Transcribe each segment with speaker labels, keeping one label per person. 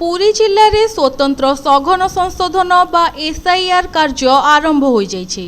Speaker 1: पुरी जिले में स्वतंत्र सघन संशोधन बा एसआईआर कार्य आरंभ हो जाइछि।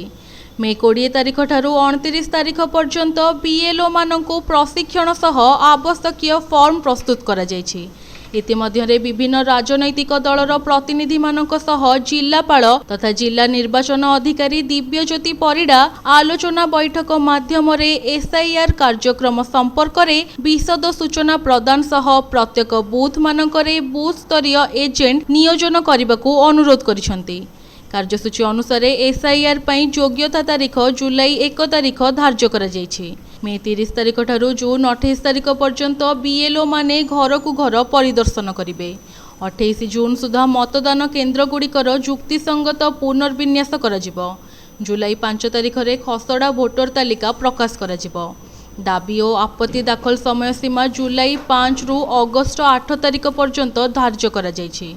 Speaker 1: मे 20 तारिख ठारू 29 तारिख पर्यंत बीएलओ मानकु प्रशिक्षण सह आवश्यक फॉर्म प्रस्तुत करा जाइछि। इतिमध्यरे विभिन्न राजनैतिक दलर प्रतिनिधि मानक सह जिलापाल तथा जिला निर्वाचन अधिकारी दिव्यज्योति परिडा आलोचना बैठक माध्यम एसआईआर कार्यक्रम संपर्क में विशद सूचना प्रदान सह प्रत्येक बूथ मानकरे बूथ स्तरीय एजेंट नियोजन करने को अनुरोध करिसेंति। कार्यसूची अनुसार एसआईआर पई योग्यता तारीख जुलाई 1 तारिख धार्य करा जाइछि। मे 30 तारिख ठारू जून 28 तारिख पर्यंत बीएलओ माने घर को घर परिदर्शन करिवे। 28 जून सुधा मतदान केन्द्र गुड़िकर युक्तिसंगत पुनर्विन्यास कराजिबो। जुलाई 5 तारिख रे खसड़ा भोटर तालिका प्रकाश कराजिबो। दाबी और आपत्ति दाखल समय सीमा जुलाई 5 रु अगस्ट 8 तारिख पर्यंत धार्य करा जाइछि।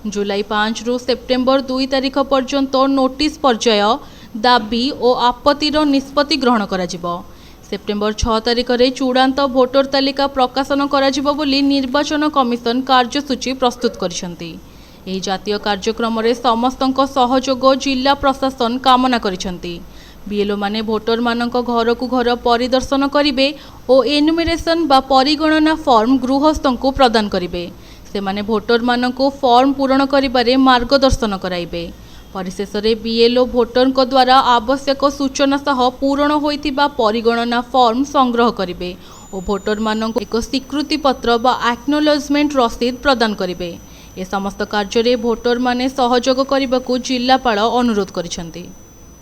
Speaker 1: जुलाई 5 रु सेप्टेम्बर 2 तारिख पर्यंत नोटिस पर्याय दाबी और आपत्तिर निष्पत्ति ग्रहण कराजिबो। सेप्टेम्बर 6 तारिख रे चूड़ांत भोटर तालिका प्रकाशन कराजिबो बोली निर्वाचन कमिशन कार्यसूची प्रस्तुत करिसेंति। एही जातीय कार्यक्रम रे समस्तक सहयोग जिला प्रशासन कामना करिसेंति। बीएलओ माने भोटर मानक घर को घर परिदर्शन करिवे और एनुमरेशन बा परिगणना फॉर्म गृहस्थंकु प्रदान करिवे। से माने भोटर मानक फॉर्म पूरण करिबारे मार्गदर्शन कराइबे। परिशेष में बीएलओ भोटर द्वारा आवश्यक सूचना सह पूरण होइतिबा परिगणना फॉर्म संग्रह करिवे और भोटर मानक एक स्वीकृति पत्र बा एक्नोलेजमेंट रसीद प्रदान करिवे। ए समस्त कार्य रे भोटर माने सहयोग करिबाकू जिलापाल अनुरोध करिसेंति।